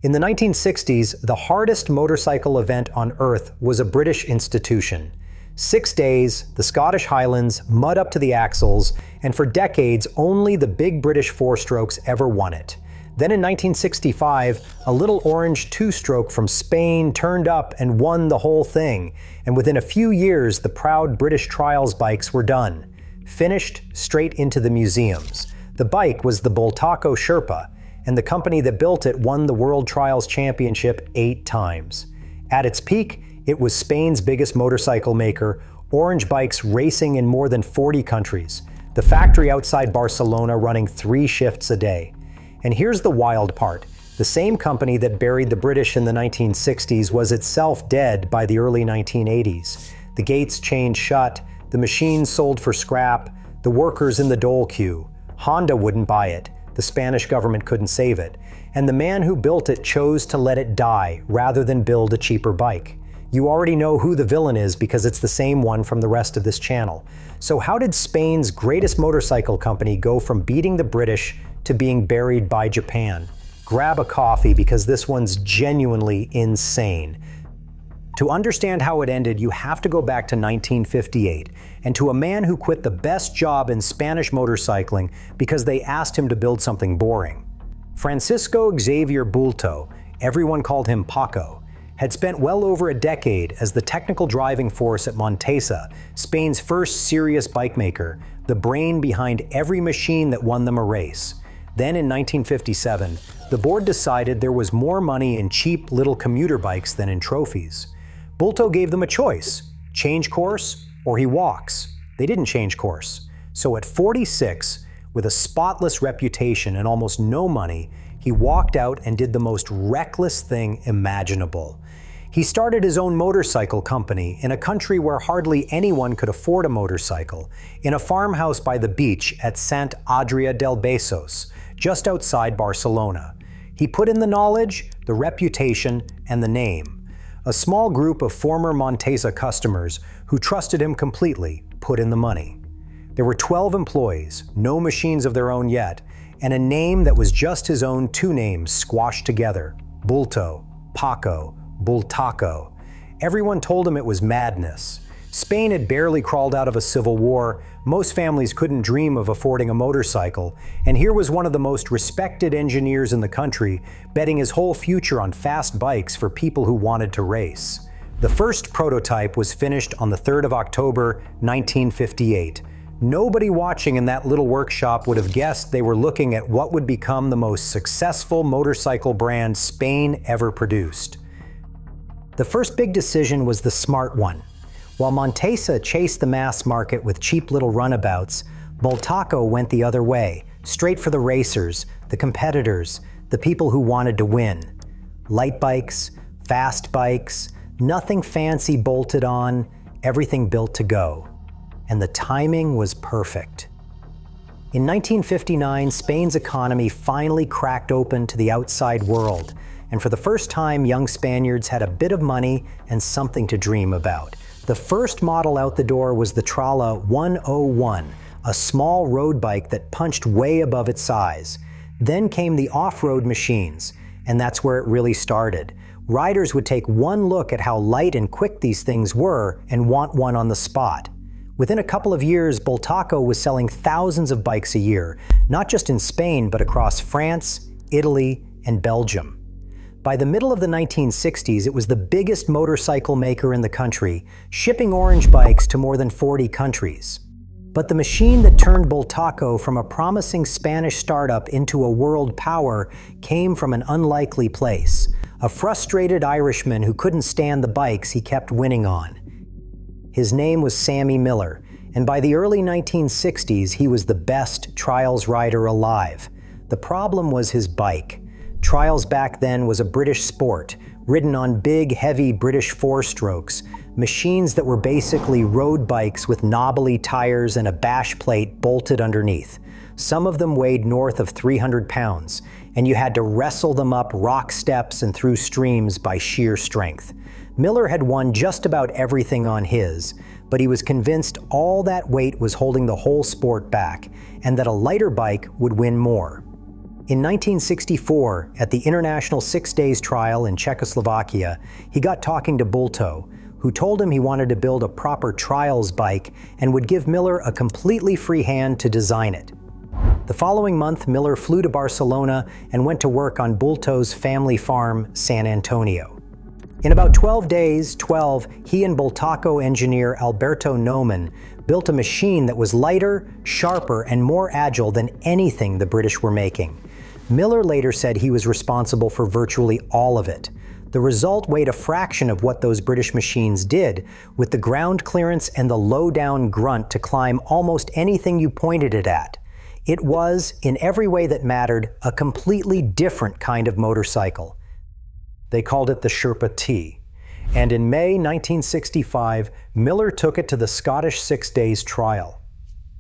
In the 1960s, the hardest motorcycle event on Earth was a British institution. 6 days, the Scottish Highlands, mud up to the axles, and for decades only the big British four-strokes ever won it. Then in 1965, a little orange two-stroke from Spain turned up and won the whole thing, and within a few years the proud British trials bikes were done. Finished straight into the museums. The bike was the Bultaco Sherpa, and the company that built it won the World Trials Championship 8 times. At its peak, it was Spain's biggest motorcycle maker, orange bikes racing in more than 40 countries, the factory outside Barcelona running 3 shifts a day. And here's the wild part. The same company that buried the British in the 1960s was itself dead by the early 1980s. The gates chained shut, the machines sold for scrap, the workers in the dole queue. Honda wouldn't buy it, the Spanish government couldn't save it, and the man who built it chose to let it die rather than build a cheaper bike. You already know who the villain is because it's the same one from the rest of this channel. So how did Spain's greatest motorcycle company go from beating the British to being buried by Japan? Grab a coffee because this one's genuinely insane. To understand how it ended, you have to go back to 1958 and to a man who quit the best job in Spanish motorcycling because they asked him to build something boring. Francisco Xavier Bulto, everyone called him Paco, had spent well over a decade as the technical driving force at Montesa, Spain's first serious bike maker, the brain behind every machine that won them a race. Then in 1957, the board decided there was more money in cheap little commuter bikes than in trophies. Bulto gave them a choice, change course or he walks. They didn't change course. So at 46, with a spotless reputation and almost no money, he walked out and did the most reckless thing imaginable. He started his own motorcycle company in a country where hardly anyone could afford a motorcycle, in a farmhouse by the beach at Sant Adrià del Besòs, just outside Barcelona. He put in the knowledge, the reputation, and the name. A small group of former Montesa customers who trusted him completely put in the money. There were 12 employees, no machines of their own yet, and a name that was just his own 2 names squashed together: Bulto, Paco, Bultaco. Everyone told him it was madness. Spain had barely crawled out of a civil war, most families couldn't dream of affording a motorcycle, and here was one of the most respected engineers in the country betting his whole future on fast bikes for people who wanted to race. The first prototype was finished on the 3rd of October, 1958. Nobody watching in that little workshop would have guessed they were looking at what would become the most successful motorcycle brand Spain ever produced. The first big decision was the smart one. While Montesa chased the mass market with cheap little runabouts, Bultaco went the other way, straight for the racers, the competitors, the people who wanted to win. Light bikes, fast bikes, nothing fancy bolted on, everything built to go. And the timing was perfect. In 1959, Spain's economy finally cracked open to the outside world, and for the first time, young Spaniards had a bit of money and something to dream about. The first model out the door was the Trala 101, a small road bike that punched way above its size. Then came the off-road machines, and that's where it really started. Riders would take one look at how light and quick these things were and want one on the spot. Within a couple of years, Bultaco was selling thousands of bikes a year, not just in Spain, but across France, Italy, and Belgium. By the middle of the 1960s, it was the biggest motorcycle maker in the country, shipping orange bikes to more than 40 countries. But the machine that turned Bultaco from a promising Spanish startup into a world power came from an unlikely place: a frustrated Irishman who couldn't stand the bikes he kept winning on. His name was Sammy Miller, and by the early 1960s, he was the best trials rider alive. The problem was his bike. Trials back then was a British sport, ridden on big, heavy British four-strokes, machines that were basically road bikes with knobbly tires and a bash plate bolted underneath. Some of them weighed north of 300 pounds, and you had to wrestle them up rock steps and through streams by sheer strength. Miller had won just about everything on his, but he was convinced all that weight was holding the whole sport back, and that a lighter bike would win more. In 1964, at the International 6 Days trial in Czechoslovakia, he got talking to Bulto, who told him he wanted to build a proper trials bike and would give Miller a completely free hand to design it. The following month, Miller flew to Barcelona and went to work on Bulto's family farm, San Antonio. In about 12 days, he and Bultaco engineer Alberto Noman built a machine that was lighter, sharper, and more agile than anything the British were making. Miller later said he was responsible for virtually all of it. The result weighed a fraction of what those British machines did, with the ground clearance and the low-down grunt to climb almost anything you pointed it at. It was, in every way that mattered, a completely different kind of motorcycle. They called it the Sherpa T. And in May 1965, Miller took it to the Scottish 6 Days trial.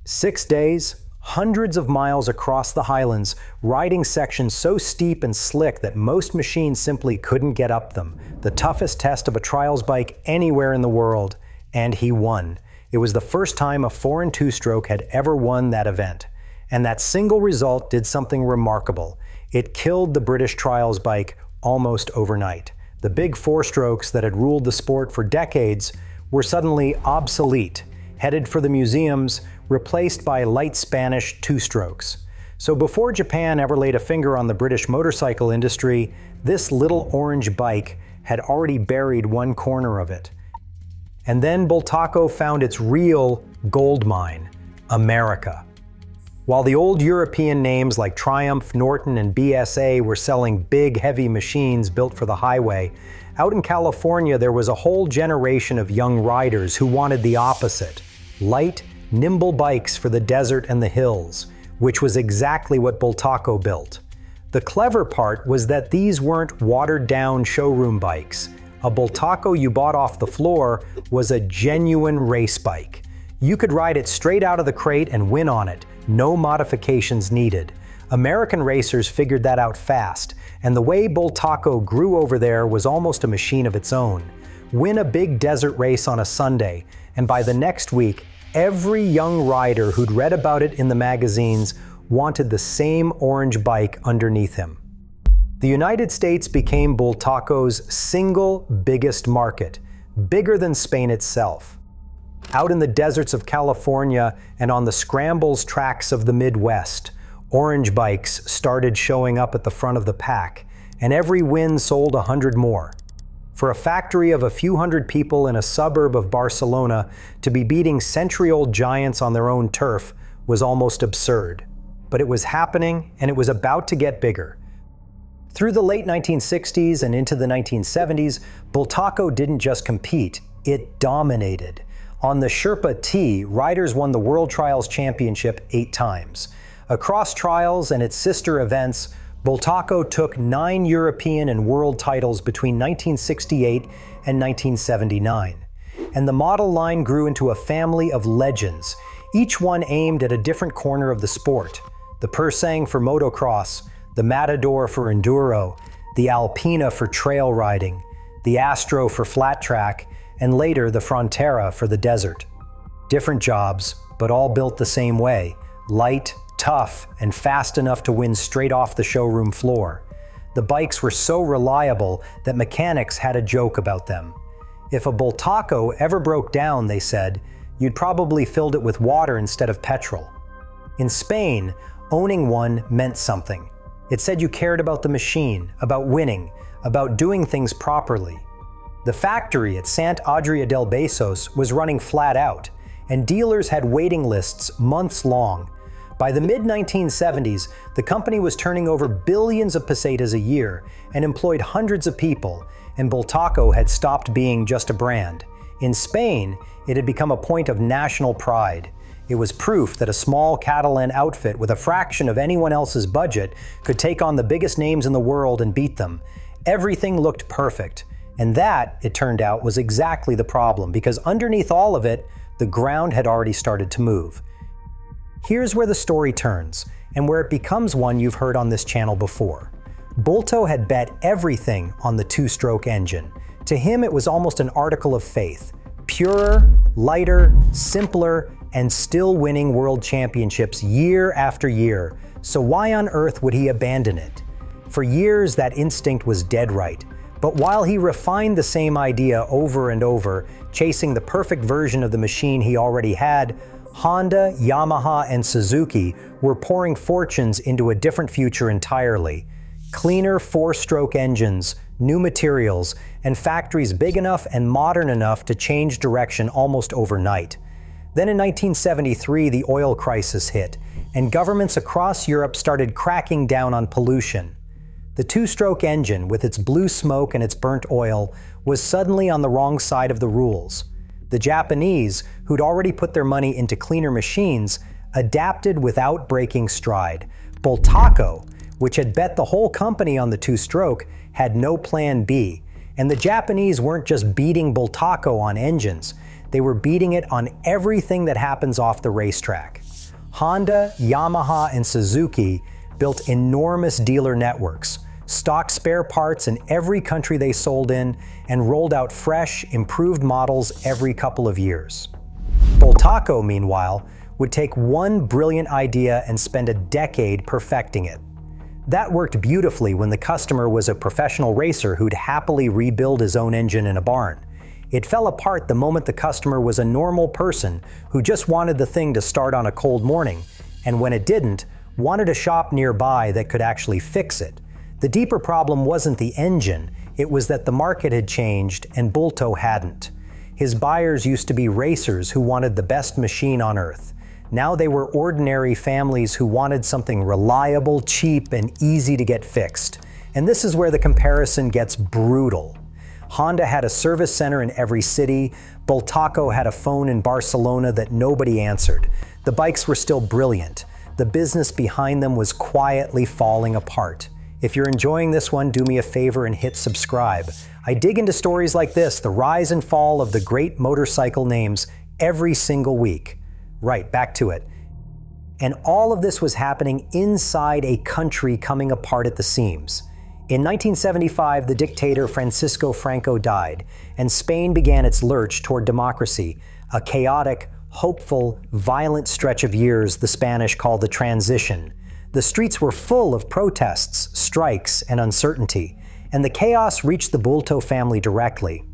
6 days, hundreds of miles across the Highlands, riding sections so steep and slick that most machines simply couldn't get up them. The toughest test of a trials bike anywhere in the world. And he won. It was the first time a foreign two-stroke had ever won that event. And that single result did something remarkable. It killed the British trials bike almost overnight. The big four-strokes that had ruled the sport for decades were suddenly obsolete, headed for the museums, replaced by light Spanish two-strokes. So before Japan ever laid a finger on the British motorcycle industry, this little orange bike had already buried one corner of it. And then Bultaco found its real gold mine, America. While the old European names like Triumph, Norton, and BSA were selling big, heavy machines built for the highway, out in California there was a whole generation of young riders who wanted the opposite: light, nimble bikes for the desert and the hills, which was exactly what Bultaco built. The clever part was that these weren't watered-down showroom bikes. A Bultaco you bought off the floor was a genuine race bike. You could ride it straight out of the crate and win on it. No modifications needed. American racers figured that out fast, and the way Bultaco grew over there was almost a machine of its own. Win a big desert race on a Sunday, and by the next week, every young rider who'd read about it in the magazines wanted the same orange bike underneath him. The United States became Bultaco's single biggest market, bigger than Spain itself. Out in the deserts of California and on the scrambles tracks of the Midwest, orange bikes started showing up at the front of the pack, and every win sold 100 more. For a factory of a few hundred people in a suburb of Barcelona to be beating century-old giants on their own turf was almost absurd. But it was happening, and it was about to get bigger. Through the late 1960s and into the 1970s, Bultaco didn't just compete, it dominated. On the Sherpa T, riders won the World Trials Championship 8 times. Across trials and its sister events, Bultaco took 9 European and world titles between 1968 and 1979. And the model line grew into a family of legends, each one aimed at a different corner of the sport. The Persang for motocross, the Matador for enduro, the Alpina for trail riding, the Astro for flat track, and later the Frontera for the desert. Different jobs, but all built the same way: light, tough, and fast enough to win straight off the showroom floor. The bikes were so reliable that mechanics had a joke about them. If a Bultaco ever broke down, they said, you'd probably filled it with water instead of petrol. In Spain, owning one meant something. It said you cared about the machine, about winning, about doing things properly. The factory at Sant Adrià del Besòs was running flat out, and dealers had waiting lists months long. By the mid-1970s, the company was turning over billions of pesetas a year and employed hundreds of people, and Bultaco had stopped being just a brand. In Spain, it had become a point of national pride. It was proof that a small Catalan outfit with a fraction of anyone else's budget could take on the biggest names in the world and beat them. Everything looked perfect. And that, it turned out, was exactly the problem, because underneath all of it, the ground had already started to move. Here's where the story turns, and where it becomes one you've heard on this channel before. Bulto had bet everything on the two-stroke engine. To him, it was almost an article of faith. Purer, lighter, simpler, and still winning world championships year after year. So why on earth would he abandon it? For years, that instinct was dead right. But while he refined the same idea over and over, chasing the perfect version of the machine he already had, Honda, Yamaha, and Suzuki were pouring fortunes into a different future entirely. Cleaner four-stroke engines, new materials, and factories big enough and modern enough to change direction almost overnight. Then in 1973, the oil crisis hit, and governments across Europe started cracking down on pollution. The two-stroke engine, with its blue smoke and its burnt oil, was suddenly on the wrong side of the rules. The Japanese, who'd already put their money into cleaner machines, adapted without breaking stride. Bultaco, which had bet the whole company on the two-stroke, had no plan B. And the Japanese weren't just beating Bultaco on engines, they were beating it on everything that happens off the racetrack. Honda, Yamaha, and Suzuki built enormous dealer networks, stocked spare parts in every country they sold in, and rolled out fresh, improved models every couple of years. Bultaco, meanwhile, would take one brilliant idea and spend a decade perfecting it. That worked beautifully when the customer was a professional racer who'd happily rebuild his own engine in a barn. It fell apart the moment the customer was a normal person who just wanted the thing to start on a cold morning, and when it didn't, wanted a shop nearby that could actually fix it. The deeper problem wasn't the engine, it was that the market had changed and Bulto hadn't. His buyers used to be racers who wanted the best machine on earth. Now they were ordinary families who wanted something reliable, cheap, and easy to get fixed. And this is where the comparison gets brutal. Honda had a service center in every city. Bultaco had a phone in Barcelona that nobody answered. The bikes were still brilliant. The business behind them was quietly falling apart. If you're enjoying this one, do me a favor and hit subscribe. I dig into stories like this, the rise and fall of the great motorcycle names, every single week. Right, back to it. And all of this was happening inside a country coming apart at the seams. In 1975, the dictator Francisco Franco died, and Spain began its lurch toward democracy, a chaotic, hopeful, violent stretch of years the Spanish called the transition. The streets were full of protests, strikes, and uncertainty, and the chaos reached the Bulto family directly.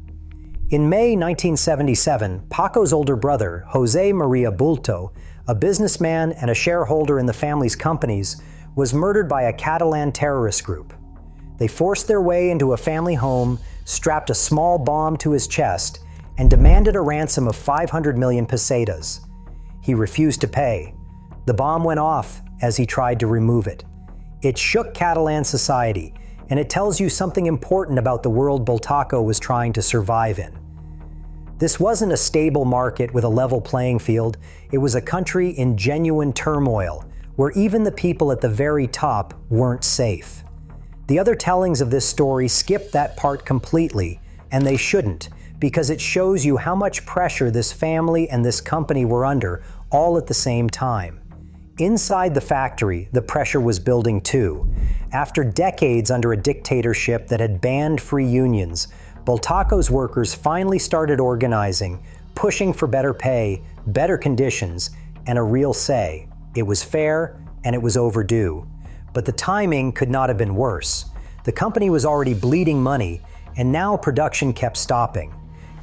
In May 1977, Paco's older brother, José María Bulto, a businessman and a shareholder in the family's companies, was murdered by a Catalan terrorist group. They forced their way into a family home, strapped a small bomb to his chest, and demanded a ransom of 500 million pesetas. He refused to pay. The bomb went off as he tried to remove it. It shook Catalan society, and it tells you something important about the world Bultaco was trying to survive in. This wasn't a stable market with a level playing field. It was a country in genuine turmoil, where even the people at the very top weren't safe. The other tellings of this story skip that part completely, and they shouldn't, because it shows you how much pressure this family and this company were under all at the same time. Inside the factory, the pressure was building too. After decades under a dictatorship that had banned free unions, Bultaco's workers finally started organizing, pushing for better pay, better conditions, and a real say. It was fair, and it was overdue. But the timing could not have been worse. The company was already bleeding money, and now production kept stopping.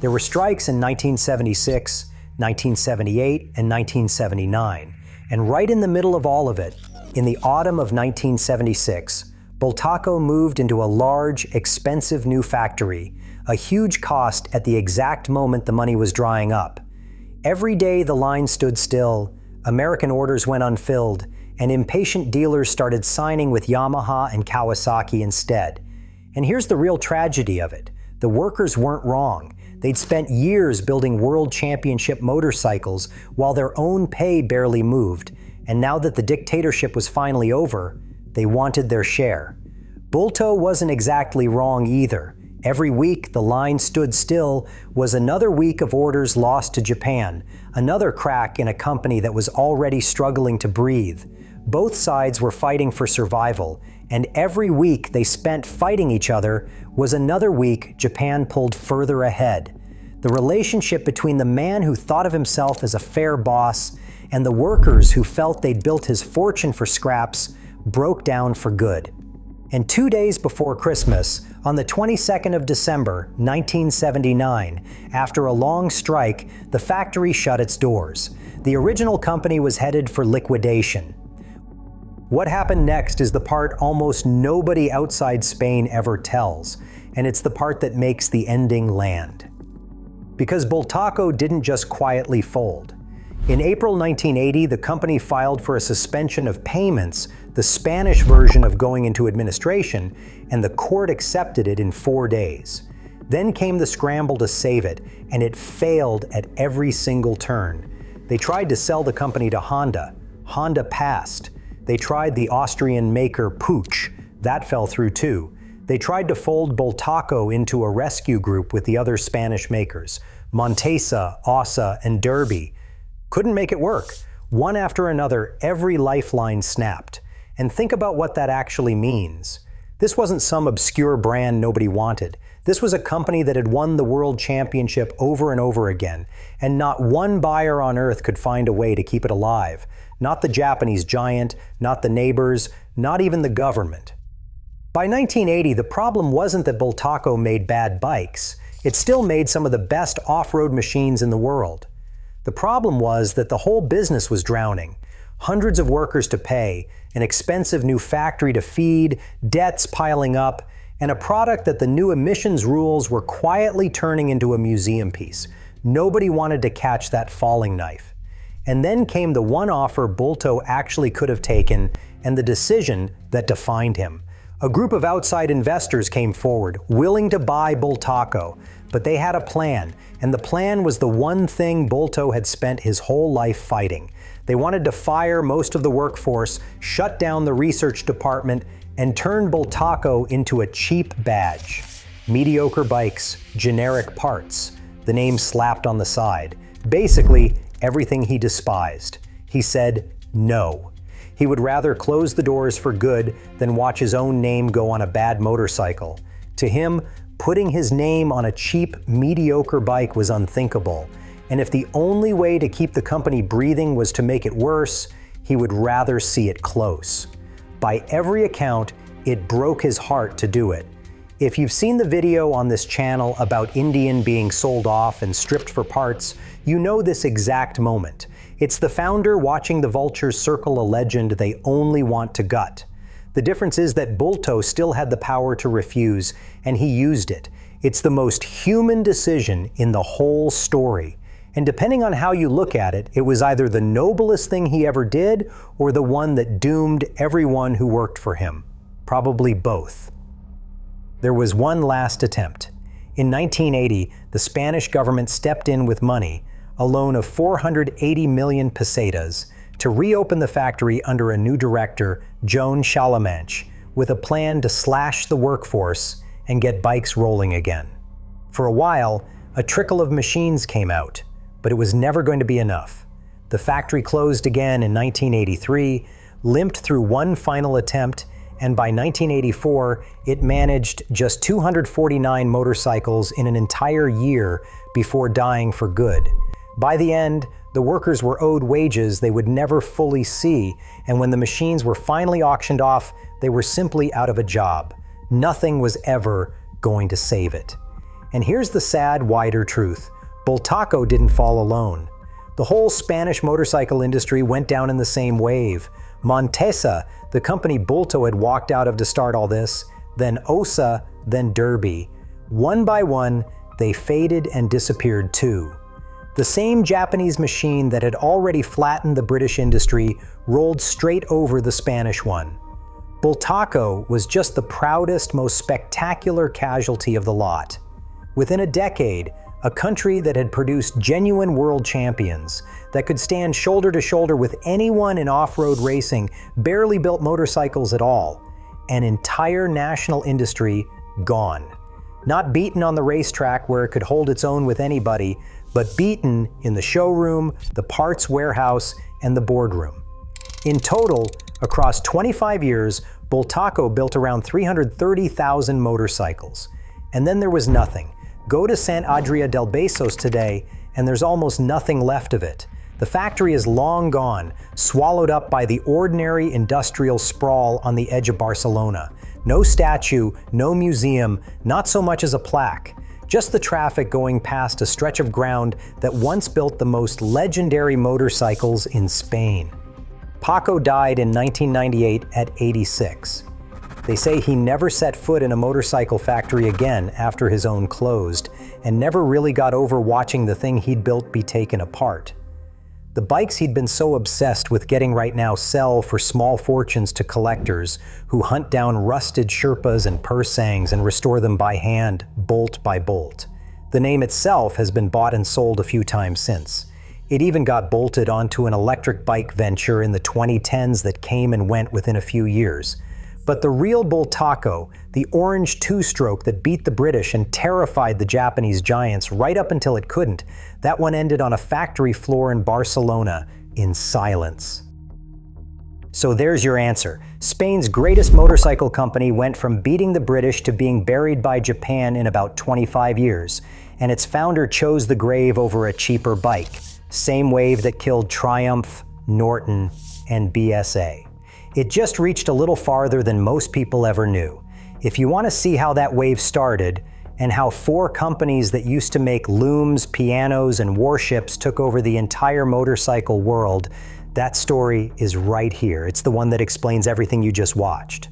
There were strikes in 1976, 1978, and 1979. And right in the middle of all of it, in the autumn of 1976, Bultaco moved into a large, expensive new factory, a huge cost at the exact moment the money was drying up. Every day the line stood still, American orders went unfilled, and impatient dealers started signing with Yamaha and Kawasaki instead. And here's the real tragedy of it. The workers weren't wrong. They'd spent years building world championship motorcycles while their own pay barely moved, and now that the dictatorship was finally over, they wanted their share. Bulto wasn't exactly wrong either. Every week the line stood still was another week of orders lost to Japan, another crack in a company that was already struggling to breathe. Both sides were fighting for survival, and every week they spent fighting each other was another week Japan pulled further ahead. The relationship between the man who thought of himself as a fair boss and the workers who felt they'd built his fortune for scraps broke down for good. And 2 days before Christmas, on the 22nd of December, 1979, after a long strike, the factory shut its doors. The original company was headed for liquidation. What happened next is the part almost nobody outside Spain ever tells, and it's the part that makes the ending land. Because Bultaco didn't just quietly fold. In April 1980, the company filed for a suspension of payments, the Spanish version of going into administration, and the court accepted it in 4 days. Then came the scramble to save it, and it failed at every single turn. They tried to sell the company to Honda. Honda passed. They tried the Austrian maker Puig. That fell through too. They tried to fold Bultaco into a rescue group with the other Spanish makers, Montesa, Ossa, and Derby. Couldn't make it work. One after another, every lifeline snapped. And think about what that actually means. This wasn't some obscure brand nobody wanted. This was a company that had won the world championship over and over again, and not one buyer on earth could find a way to keep it alive. Not the Japanese giant, not the neighbors, not even the government. By 1980, the problem wasn't that Bultaco made bad bikes. It still made some of the best off-road machines in the world. The problem was that the whole business was drowning. Hundreds of workers to pay, an expensive new factory to feed, debts piling up, and a product that the new emissions rules were quietly turning into a museum piece. Nobody wanted to catch that falling knife. And then came the one offer Bulto actually could have taken, and the decision that defined him. A group of outside investors came forward, willing to buy Bultaco, but they had a plan, and the plan was the one thing Bulto had spent his whole life fighting. They wanted to fire most of the workforce, shut down the research department, and turn Bultaco into a cheap badge. Mediocre bikes, generic parts, the name slapped on the side. Basically, everything he despised. He said no. He would rather close the doors for good than watch his own name go on a bad motorcycle. To him, putting his name on a cheap, mediocre bike was unthinkable. And if the only way to keep the company breathing was to make it worse, he would rather see it close. By every account, it broke his heart to do it. If you've seen the video on this channel about Indian being sold off and stripped for parts, you know this exact moment. It's the founder watching the vultures circle a legend they only want to gut. The difference is that Bulto still had the power to refuse, and he used it. It's the most human decision in the whole story. And depending on how you look at it, it was either the noblest thing he ever did or the one that doomed everyone who worked for him. Probably both. There was one last attempt. In 1980, the Spanish government stepped in with money, a loan of 480 million pesetas, to reopen the factory under a new director, Joan Chalamanch, with a plan to slash the workforce and get bikes rolling again. For a while, a trickle of machines came out, but it was never going to be enough. The factory closed again in 1983, limped through one final attempt, and by 1984, it managed just 249 motorcycles in an entire year before dying for good. By the end, the workers were owed wages they would never fully see, and when the machines were finally auctioned off, they were simply out of a job. Nothing was ever going to save it. And here's the sad, wider truth. Bultaco didn't fall alone. The whole Spanish motorcycle industry went down in the same wave. Montesa, the company Bulto had walked out of to start all this, then Ossa, then Derby. One by one, they faded and disappeared too. The same Japanese machine that had already flattened the British industry rolled straight over the Spanish one. Bultaco was just the proudest, most spectacular casualty of the lot. Within a decade, a country that had produced genuine world champions, that could stand shoulder to shoulder with anyone in off-road racing, barely built motorcycles at all. An entire national industry gone. Not beaten on the racetrack where it could hold its own with anybody, but beaten in the showroom, the parts warehouse, and the boardroom. In total, across 25 years, Bultaco built around 330,000 motorcycles. And then there was nothing. Go to Sant Adria del Besós today, and there's almost nothing left of it. The factory is long gone, swallowed up by the ordinary industrial sprawl on the edge of Barcelona. No statue, no museum, not so much as a plaque. Just the traffic going past a stretch of ground that once built the most legendary motorcycles in Spain. Paco died in 1998 at 86. They say he never set foot in a motorcycle factory again after his own closed, and never really got over watching the thing he'd built be taken apart. The bikes he'd been so obsessed with getting right now sell for small fortunes to collectors who hunt down rusted Sherpas and Pursangs and restore them by hand, bolt by bolt. The name itself has been bought and sold a few times since. It even got bolted onto an electric bike venture in the 2010s that came and went within a few years. But the real Bultaco, the orange two-stroke that beat the British and terrified the Japanese giants right up until it couldn't, that one ended on a factory floor in Barcelona in silence. So there's your answer. Spain's greatest motorcycle company went from beating the British to being buried by Japan in about 25 years, and its founder chose the grave over a cheaper bike. Same wave that killed Triumph, Norton, and BSA. It just reached a little farther than most people ever knew. If you want to see how that wave started, and how 4 companies that used to make looms, pianos, and warships took over the entire motorcycle world, that story is right here. It's the one that explains everything you just watched.